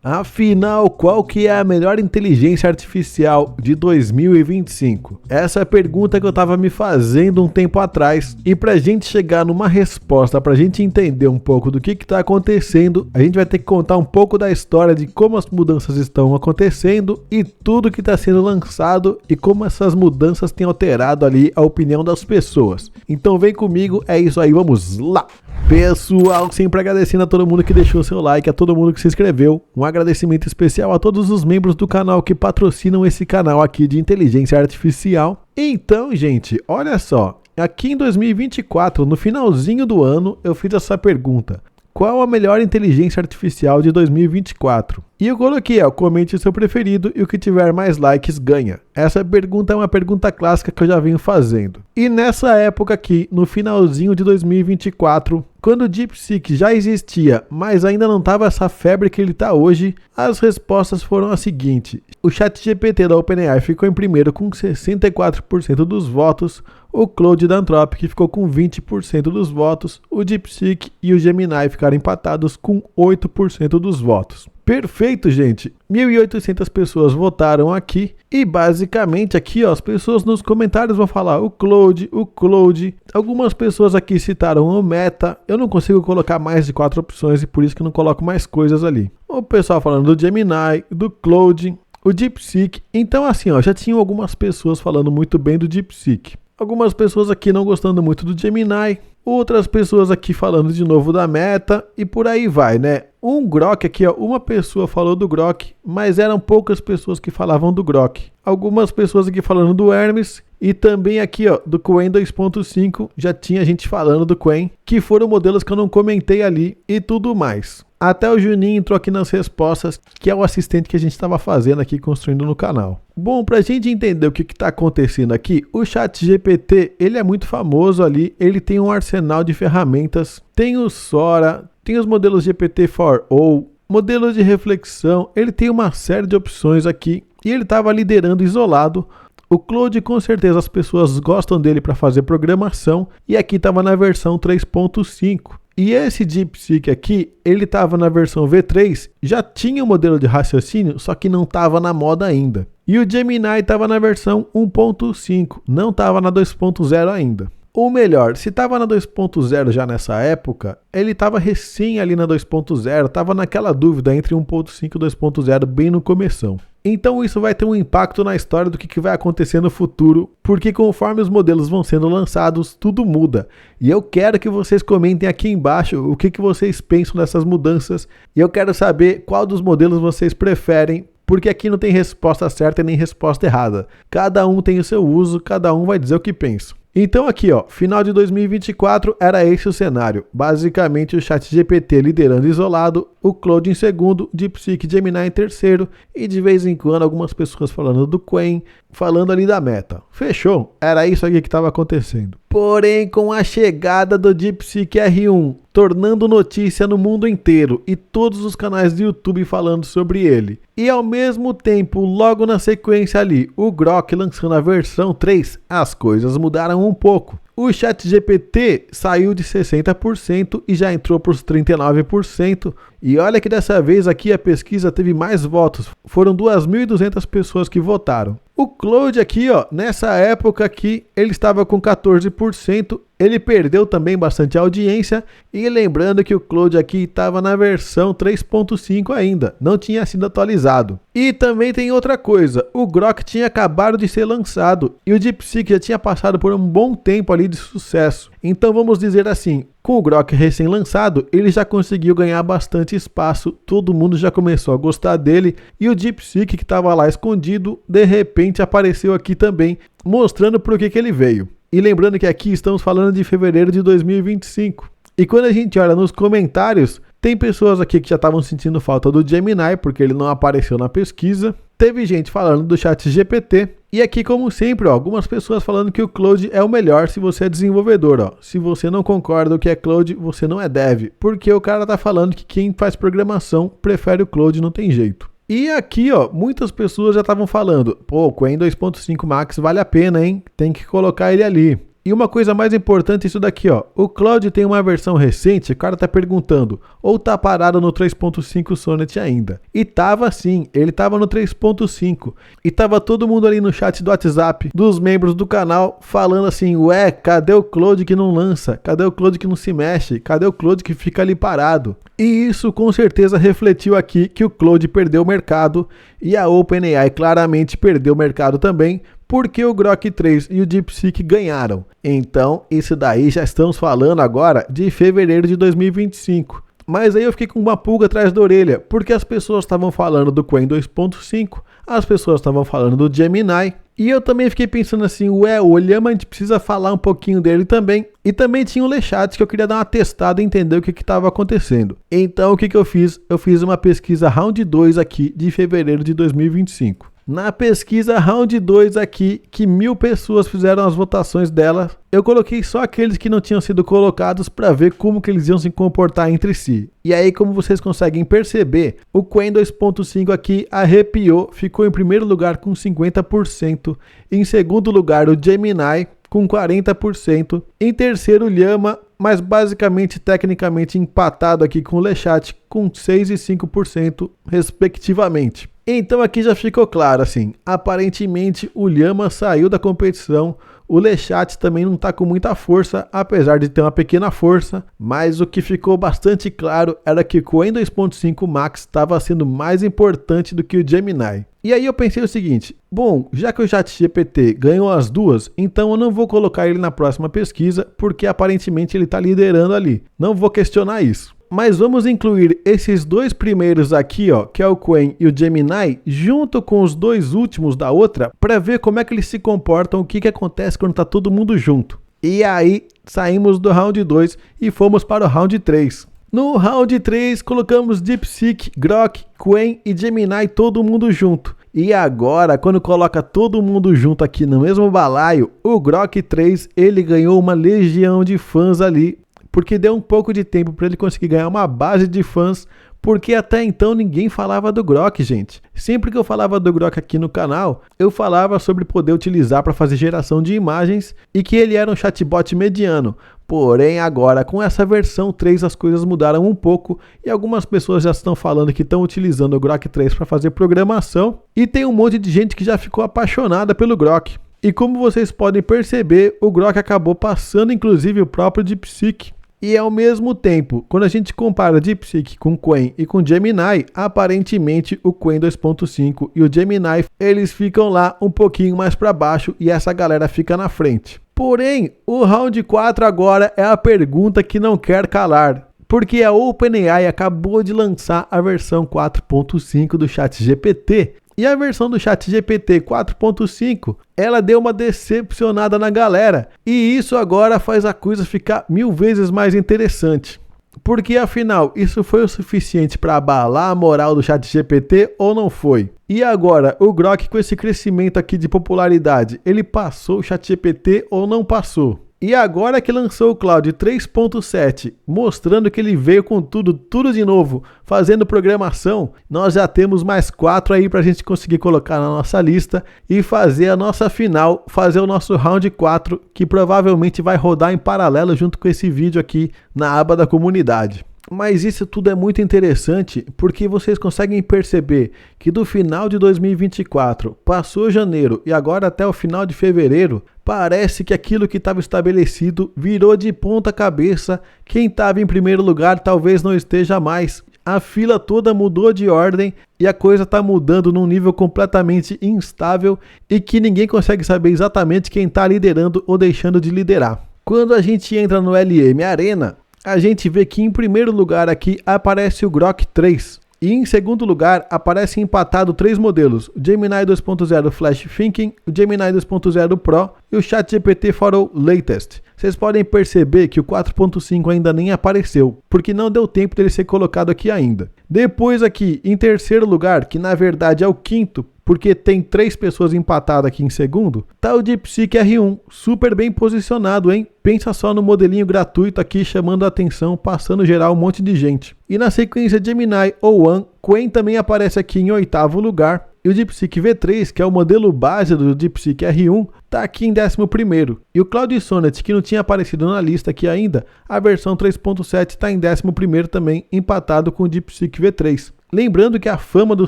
Afinal, qual que é a melhor inteligência artificial de 2025? Essa é a pergunta que eu estava me fazendo um tempo atrás. E pra gente chegar numa resposta, pra gente entender um pouco do que está acontecendo, a gente vai ter que contar um pouco da história de como as mudanças estão acontecendo e tudo que está sendo lançado e como essas mudanças têm alterado ali a opinião das pessoas. Então vem comigo, é isso aí, vamos lá! Pessoal, sempre agradecendo a todo mundo que deixou seu like, a todo mundo que se inscreveu. Um agradecimento especial a todos os membros do canal que patrocinam esse canal aqui de inteligência artificial. Então, gente, olha só. Aqui em 2024, no finalzinho do ano, eu fiz essa pergunta. Qual a melhor inteligência artificial de 2024? E eu coloquei, comente o seu preferido e o que tiver mais likes ganha. Essa pergunta é uma pergunta clássica que eu já venho fazendo. E nessa época aqui, no finalzinho de 2024, quando o DeepSeek já existia, mas ainda não estava essa febre que ele está hoje, as respostas foram as seguintes. O ChatGPT da OpenAI ficou em primeiro com 64% dos votos, o Claude da Anthropic ficou com 20% dos votos, o DeepSeek e o Gemini ficaram empatados com 8% dos votos. Perfeito, gente. 1.800 pessoas votaram aqui e basicamente aqui, as pessoas nos comentários vão falar o Claude. Algumas pessoas aqui citaram o Meta. Eu não consigo colocar mais de 4 opções e por isso que eu não coloco mais coisas ali. O pessoal falando do Gemini, do Claude, o DeepSeek. Então assim, já tinham algumas pessoas falando muito bem do DeepSeek. Algumas pessoas aqui não gostando muito do Gemini, outras pessoas aqui falando de novo da Meta e por aí vai, né? Um Grok aqui, uma pessoa falou do Grok, mas eram poucas pessoas que falavam do Grok. Algumas pessoas aqui falando do Hermes e também aqui, do Qwen 2.5, já tinha gente falando do Qwen, que foram modelos que eu não comentei ali e tudo mais. Até o Juninho entrou aqui nas respostas, que é o assistente que a gente estava fazendo aqui, construindo no canal. Bom, para a gente entender o que está acontecendo aqui, o ChatGPT, ele é muito famoso ali, ele tem um arsenal de ferramentas, tem o Sora, tem os modelos GPT-4o, modelos de reflexão, ele tem uma série de opções aqui, e ele estava liderando isolado. O Claude, com certeza, as pessoas gostam dele para fazer programação, e aqui estava na versão 3.5. E esse DeepSeek aqui, ele estava na versão V3, já tinha um modelo de raciocínio, só que não estava na moda ainda. E o Gemini estava na versão 1.5, não estava na 2.0 ainda. Ou melhor, se estava na 2.0 já nessa época, ele estava recém ali na 2.0, estava naquela dúvida entre 1.5 e 2.0 bem no começão. Então isso vai ter um impacto na história do que vai acontecer no futuro, porque conforme os modelos vão sendo lançados, tudo muda. E eu quero que vocês comentem aqui embaixo o que vocês pensam dessas mudanças, e eu quero saber qual dos modelos vocês preferem, porque aqui não tem resposta certa nem resposta errada. Cada um tem o seu uso, cada um vai dizer o que pensa. Então aqui, final de 2024 era esse o cenário. Basicamente o ChatGPT liderando isolado, o Claude em segundo, DeepSeek e Gemini em terceiro e de vez em quando algumas pessoas falando do Qwen, falando ali da Meta. Fechou? Era isso aqui que estava acontecendo. Porém, com a chegada do DeepSeek R1, tornando notícia no mundo inteiro e todos os canais do YouTube falando sobre ele. E ao mesmo tempo, logo na sequência ali, o Grok lançando a versão 3, as coisas mudaram um pouco. O ChatGPT saiu de 60% e já entrou para os 39%. E olha que dessa vez aqui a pesquisa teve mais votos. Foram 2.200 pessoas que votaram. O Claude aqui, nessa época aqui, ele estava com 14%. Ele perdeu também bastante audiência. E lembrando que o Claude aqui estava na versão 3.5 ainda. Não tinha sido atualizado. E também tem outra coisa. O Grok tinha acabado de ser lançado. E o DeepSeek já tinha passado por um bom tempo ali de sucesso. Então vamos dizer assim, com o Grok recém-lançado, ele já conseguiu ganhar bastante espaço, todo mundo já começou a gostar dele, e o DeepSeek que estava lá escondido, de repente apareceu aqui também, mostrando por que ele veio. E lembrando que aqui estamos falando de fevereiro de 2025. E quando a gente olha nos comentários, tem pessoas aqui que já estavam sentindo falta do Gemini, porque ele não apareceu na pesquisa. Teve gente falando do ChatGPT. E aqui, como sempre, algumas pessoas falando que o Claude é o melhor se você é desenvolvedor. Se você não concorda o que é Claude, você não é dev. Porque o cara tá falando que quem faz programação prefere o Claude, não tem jeito. E aqui, muitas pessoas já estavam falando, o Qwen 2.5 Max vale a pena, hein? Tem que colocar ele ali. E uma coisa mais importante, isso daqui, ó. O Claude tem uma versão recente, o cara tá perguntando, ou tá parado no 3.5 Sonnet ainda? E tava sim, ele tava no 3.5. E tava todo mundo ali no chat do WhatsApp, dos membros do canal, falando assim, ué, cadê o Claude que não lança? Cadê o Claude que não se mexe? Cadê o Claude que fica ali parado? E isso com certeza refletiu aqui que o Claude perdeu o mercado e a OpenAI claramente perdeu o mercado também, porque o Grok 3 e o DeepSeek ganharam. Então, isso daí já estamos falando agora de fevereiro de 2025. Mas aí eu fiquei com uma pulga atrás da orelha, porque as pessoas estavam falando do Qwen 2.5, as pessoas estavam falando do Gemini, e eu também fiquei pensando assim, ué, o Llama a gente precisa falar um pouquinho dele também. E também tinha o Lechat que eu queria dar uma testada e entender o que estava acontecendo. Então o que eu fiz? Eu fiz uma pesquisa Round 2 aqui de fevereiro de 2025. Na pesquisa Round 2 aqui, que 1000 pessoas fizeram as votações dela, eu coloquei só aqueles que não tinham sido colocados para ver como que eles iam se comportar entre si. E aí, como vocês conseguem perceber, o Qwen 2.5 aqui arrepiou, ficou em primeiro lugar com 50%, em segundo lugar o Gemini com 40%, em terceiro o Llama, mas basicamente tecnicamente empatado aqui com o Lechat com 6% e 5% respectivamente. Então aqui já ficou claro assim, aparentemente o Llama saiu da competição, o Lechat também não está com muita força, apesar de ter uma pequena força, mas o que ficou bastante claro era que o Qwen 2.5 Max estava sendo mais importante do que o Gemini. E aí eu pensei o seguinte, bom, já que o ChatGPT ganhou as duas, então eu não vou colocar ele na próxima pesquisa, porque aparentemente ele está liderando ali, não vou questionar isso. Mas vamos incluir esses dois primeiros aqui, ó, que é o Qwen e o Gemini, junto com os dois últimos da outra, para ver como é que eles se comportam, o que acontece quando está todo mundo junto. E aí saímos do round 2 e fomos para o round 3. No round 3 colocamos DeepSeek, Grok, Qwen e Gemini todo mundo junto. E agora, quando coloca todo mundo junto aqui no mesmo balaio, o Grok 3 ele ganhou uma legião de fãs ali, porque deu um pouco de tempo para ele conseguir ganhar uma base de fãs, porque até então ninguém falava do Grok, gente. Sempre que eu falava do Grok aqui no canal, eu falava sobre poder utilizar para fazer geração de imagens e que ele era um chatbot mediano. Porém, agora com essa versão 3 as coisas mudaram um pouco e algumas pessoas já estão falando que estão utilizando o Grok 3 para fazer programação e tem um monte de gente que já ficou apaixonada pelo Grok. E como vocês podem perceber, o Grok acabou passando inclusive o próprio DeepSeek. E ao mesmo tempo, quando a gente compara DeepSeek com Qwen e com Gemini, aparentemente o Qwen 2.5 e o Gemini, eles ficam lá um pouquinho mais para baixo e essa galera fica na frente. Porém, o round 4 agora é a pergunta que não quer calar, porque a OpenAI acabou de lançar a versão 4.5 do ChatGPT. E a versão do ChatGPT 4.5, ela deu uma decepcionada na galera. E isso agora faz a coisa ficar 1000 vezes mais interessante. Porque afinal, isso foi o suficiente para abalar a moral do ChatGPT ou não foi? E agora, o Grok com esse crescimento aqui de popularidade, ele passou o ChatGPT ou não passou? E agora que lançou o Claude 3.7, mostrando que ele veio com tudo de novo, fazendo programação, nós já temos mais 4 aí para a gente conseguir colocar na nossa lista e fazer a nossa final, fazer o nosso round 4, que provavelmente vai rodar em paralelo junto com esse vídeo aqui na aba da comunidade. Mas isso tudo é muito interessante porque vocês conseguem perceber que do final de 2024, passou janeiro e agora até o final de fevereiro, parece que aquilo que estava estabelecido virou de ponta cabeça, quem estava em primeiro lugar talvez não esteja mais. A fila toda mudou de ordem e a coisa está mudando num nível completamente instável e que ninguém consegue saber exatamente quem está liderando ou deixando de liderar. Quando a gente entra no LM Arena, a gente vê que em primeiro lugar aqui aparece o Grok 3 e em segundo lugar aparece empatado 3 modelos, o Gemini 2.0 Flash Thinking, o Gemini 2.0 Pro e o ChatGPT for All Latest. Vocês podem perceber que o 4.5 ainda nem apareceu, porque não deu tempo dele ser colocado aqui ainda. Depois aqui, em terceiro lugar, que na verdade é o quinto, porque tem 3 pessoas empatadas aqui em segundo, tá o DeepSeek R1, super bem posicionado, hein? Pensa só no modelinho gratuito aqui chamando a atenção, passando geral um monte de gente. E na sequência Gemini O1, Qwen também aparece aqui em 8º lugar. E o DeepSeek V3, que é o modelo base do DeepSeek R1, está aqui em 11º. E o Claude Sonnet, que não tinha aparecido na lista aqui ainda, a versão 3.7 está em 11º também, empatado com o DeepSeek V3. Lembrando que a fama do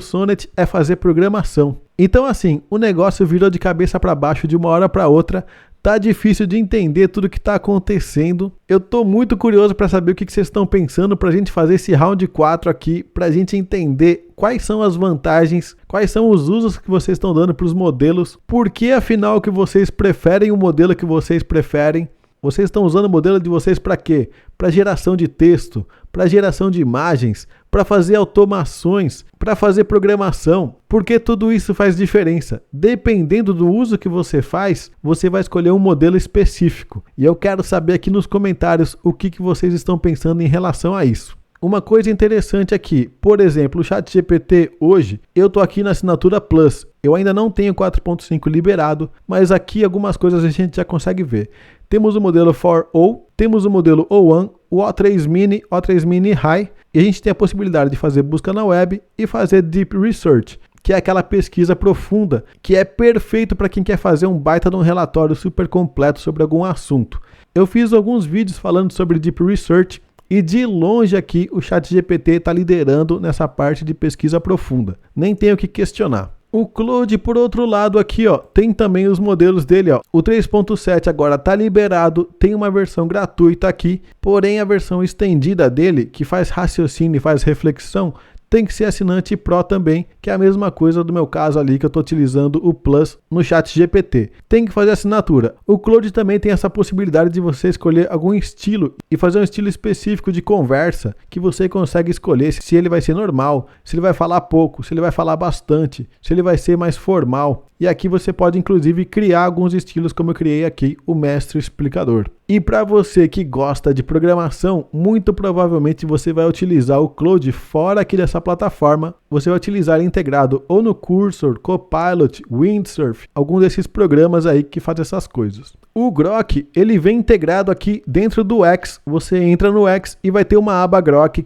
Sonnet é fazer programação. Então assim, o negócio virou de cabeça para baixo de uma hora para outra. Tá difícil de entender tudo o que está acontecendo. Eu tô muito curioso para saber o que vocês estão pensando para a gente fazer esse round 4 aqui, para a gente entender quais são as vantagens, quais são os usos que vocês estão dando para os modelos, por que afinal que vocês preferem o modelo que vocês preferem. Vocês estão usando o modelo de vocês para quê? Para geração de texto, para geração de imagens, para fazer automações, para fazer programação. Porque tudo isso faz diferença. Dependendo do uso que você faz, você vai escolher um modelo específico. E eu quero saber aqui nos comentários o que vocês estão pensando em relação a isso. Uma coisa interessante aqui, por exemplo, o ChatGPT hoje, eu tô aqui na assinatura Plus. Eu ainda não tenho 4.5 liberado, mas aqui algumas coisas a gente já consegue ver. Temos o modelo 4O, temos o modelo O1, o O3 Mini, O3 Mini High, e a gente tem a possibilidade de fazer busca na web e fazer Deep Research, que é aquela pesquisa profunda, que é perfeito para quem quer fazer um baita de um relatório super completo sobre algum assunto. Eu fiz alguns vídeos falando sobre Deep Research, e de longe aqui o ChatGPT está liderando nessa parte de pesquisa profunda. Nem tenho o que questionar. O Claude, por outro lado aqui, ó, tem também os modelos dele, ó. O 3.7 agora está liberado, tem uma versão gratuita aqui, porém a versão estendida dele, que faz raciocínio e faz reflexão, tem que ser assinante Pro também, que é a mesma coisa do meu caso ali, que eu estou utilizando o Plus no ChatGPT. Tem que fazer assinatura. O Claude também tem essa possibilidade de você escolher algum estilo e fazer um estilo específico de conversa, que você consegue escolher se ele vai ser normal, se ele vai falar pouco, se ele vai falar bastante, se ele vai ser mais formal. E aqui você pode inclusive criar alguns estilos como eu criei aqui, o Mestre Explicador. E para você que gosta de programação, muito provavelmente você vai utilizar o Claude fora aqui dessa plataforma. Você vai utilizar ele integrado ou no Cursor, Copilot, Windsurf, algum desses programas aí que fazem essas coisas. O Grok, ele vem integrado aqui dentro do X. Você entra no X e vai ter uma aba Grok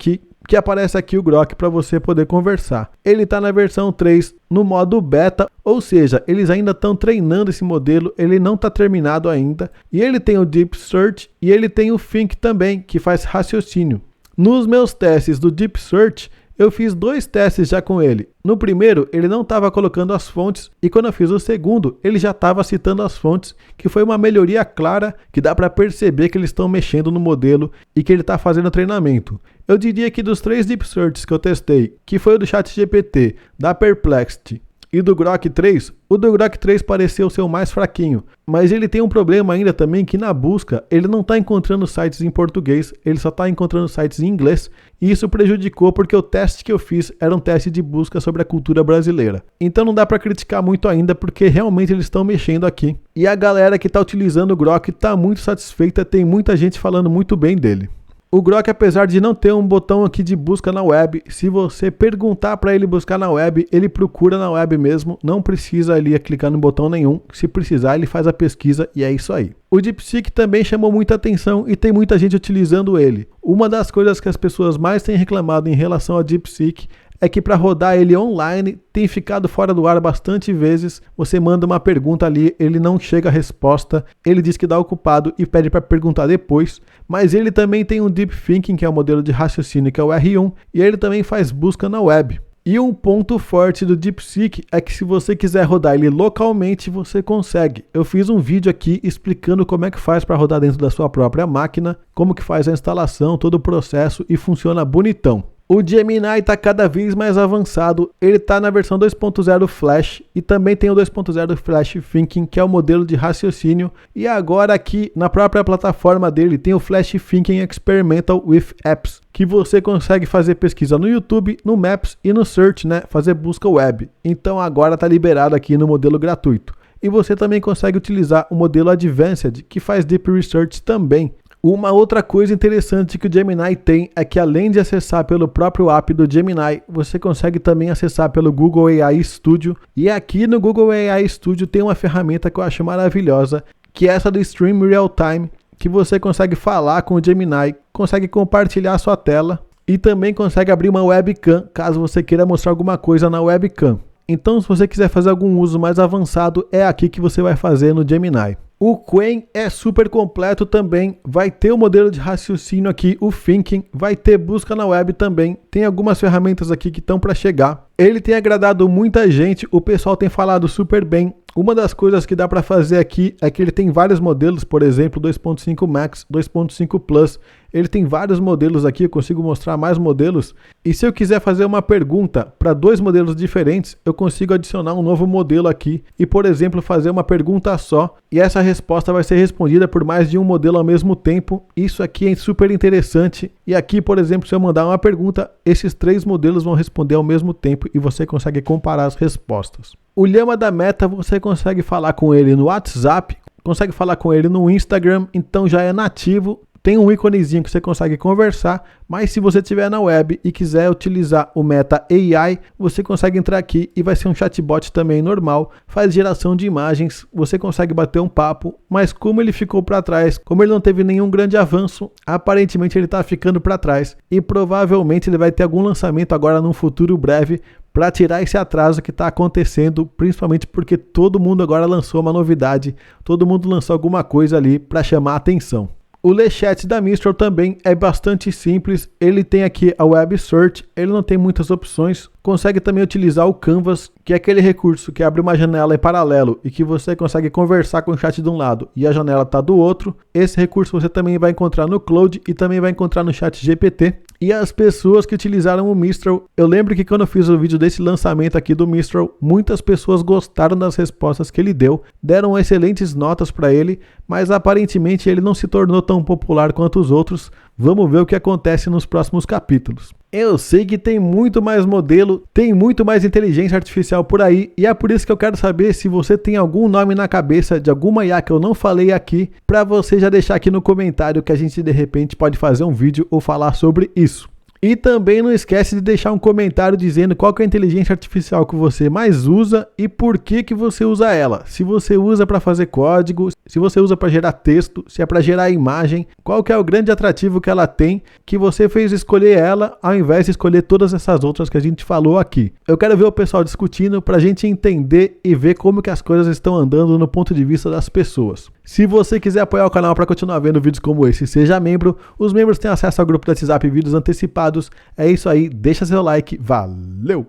que aparece aqui o Grok para você poder conversar. Ele está na versão 3 no modo beta, ou seja, eles ainda estão treinando esse modelo, ele não está terminado ainda. E ele tem o Deep Search e ele tem o Think também, que faz raciocínio. Nos meus testes do Deep Search, eu fiz 2 testes já com ele. No primeiro, ele não estava colocando as fontes e quando eu fiz o segundo, ele já estava citando as fontes, que foi uma melhoria clara que dá para perceber que eles estão mexendo no modelo e que ele está fazendo treinamento. Eu diria que dos 3 Deep Searches que eu testei, que foi o do ChatGPT, da Perplexity e do Grok 3, o do Grok 3 pareceu ser o mais fraquinho, mas ele tem um problema ainda também que na busca ele não está encontrando sites em português, ele só está encontrando sites em inglês e isso prejudicou porque o teste que eu fiz era um teste de busca sobre a cultura brasileira. Então não dá para criticar muito ainda porque realmente eles estão mexendo aqui. E a galera que está utilizando o Grok está muito satisfeita, tem muita gente falando muito bem dele. O Grok, apesar de não ter um botão aqui de busca na web, se você perguntar para ele buscar na web, ele procura na web mesmo, não precisa ele clicar no botão nenhum, se precisar ele faz a pesquisa e é isso aí. O DeepSeek também chamou muita atenção e tem muita gente utilizando ele. Uma das coisas que as pessoas mais têm reclamado em relação ao DeepSeek é que para rodar ele online tem ficado fora do ar bastante vezes. Você manda uma pergunta ali, ele não chega a resposta, ele diz que dá ocupado e pede para perguntar depois. Mas ele também tem um Deep Thinking, que é o modelo de raciocínio, que é o R1, e ele também faz busca na web. E um ponto forte do DeepSeek é que se você quiser rodar ele localmente, você consegue. Eu fiz um vídeo aqui explicando como é que faz para rodar dentro da sua própria máquina, como que faz a instalação, todo o processo e funciona bonitão. O Gemini está cada vez mais avançado, ele está na versão 2.0 Flash e também tem o 2.0 Flash Thinking, que é o modelo de raciocínio. E agora aqui na própria plataforma dele tem o Flash Thinking Experimental with Apps, que você consegue fazer pesquisa no YouTube, no Maps e no Search, né? Fazer busca web. Então agora está liberado aqui no modelo gratuito. E você também consegue utilizar o modelo Advanced, que faz Deep Research também. Uma outra coisa interessante que o Gemini tem é que além de acessar pelo próprio app do Gemini, você consegue também acessar pelo Google AI Studio. E aqui no Google AI Studio tem uma ferramenta que eu acho maravilhosa, que é essa do Stream Real Time, que você consegue falar com o Gemini, consegue compartilhar a sua tela e também consegue abrir uma webcam, caso você queira mostrar alguma coisa na webcam. Então, se você quiser fazer algum uso mais avançado, é aqui que você vai fazer no Gemini. O Qwen é super completo também, vai ter o modelo de raciocínio aqui, o Thinking, vai ter busca na web também, tem algumas ferramentas aqui que estão para chegar. Ele tem agradado muita gente, o pessoal tem falado super bem. Uma das coisas que dá para fazer aqui é que ele tem vários modelos, por exemplo, 2.5 Max, 2.5 Plus. Ele tem vários modelos aqui, eu consigo mostrar mais modelos. E se eu quiser fazer uma pergunta para 2 modelos diferentes, eu consigo adicionar um novo modelo aqui e, por exemplo, fazer uma pergunta só. E essa resposta vai ser respondida por mais de um modelo ao mesmo tempo. Isso aqui é super interessante. E aqui, por exemplo, se eu mandar uma pergunta, esses 3 modelos vão responder ao mesmo tempo e você consegue comparar as respostas. O Llama da Meta, você consegue falar com ele no WhatsApp, consegue falar com ele no Instagram, então já é nativo. Tem um íconezinho que você consegue conversar, mas se você estiver na web e quiser utilizar o Meta AI, você consegue entrar aqui e vai ser um chatbot também normal, faz geração de imagens, você consegue bater um papo, mas como ele ficou para trás, como ele não teve nenhum grande avanço, aparentemente ele está ficando para trás e provavelmente ele vai ter algum lançamento agora num futuro breve para tirar esse atraso que está acontecendo, principalmente porque todo mundo agora lançou uma novidade, todo mundo lançou alguma coisa ali para chamar a atenção. O LeChat da Mistral também é bastante simples, ele tem aqui a Web Search, ele não tem muitas opções, consegue também utilizar o Canvas, que é aquele recurso que abre uma janela em paralelo e que você consegue conversar com o chat de um lado e a janela está do outro. Esse recurso você também vai encontrar no Claude e também vai encontrar no Chat GPT. E as pessoas que utilizaram o Mistral, eu lembro que quando eu fiz o vídeo desse lançamento aqui do Mistral, muitas pessoas gostaram das respostas que ele deu, deram excelentes notas para ele, mas aparentemente ele não se tornou tão popular quanto os outros. Vamos ver o que acontece nos próximos capítulos. Eu sei que tem muito mais modelo, tem muito mais inteligência artificial por aí, e é por isso que eu quero saber se você tem algum nome na cabeça de alguma IA que eu não falei aqui, para você já deixar aqui no comentário que a gente de repente pode fazer um vídeo ou falar sobre isso. E também não esquece de deixar um comentário dizendo qual que é a inteligência artificial que você mais usa e por que você usa ela. Se você usa para fazer código, se você usa para gerar texto, se é para gerar imagem, qual que é o grande atrativo que ela tem que você fez escolher ela ao invés de escolher todas essas outras que a gente falou aqui. Eu quero ver o pessoal discutindo para a gente entender e ver como que as coisas estão andando no ponto de vista das pessoas. Se você quiser apoiar o canal para continuar vendo vídeos como esse, seja membro. Os membros têm acesso ao grupo do WhatsApp e vídeos antecipados. É isso aí, deixa seu like, valeu!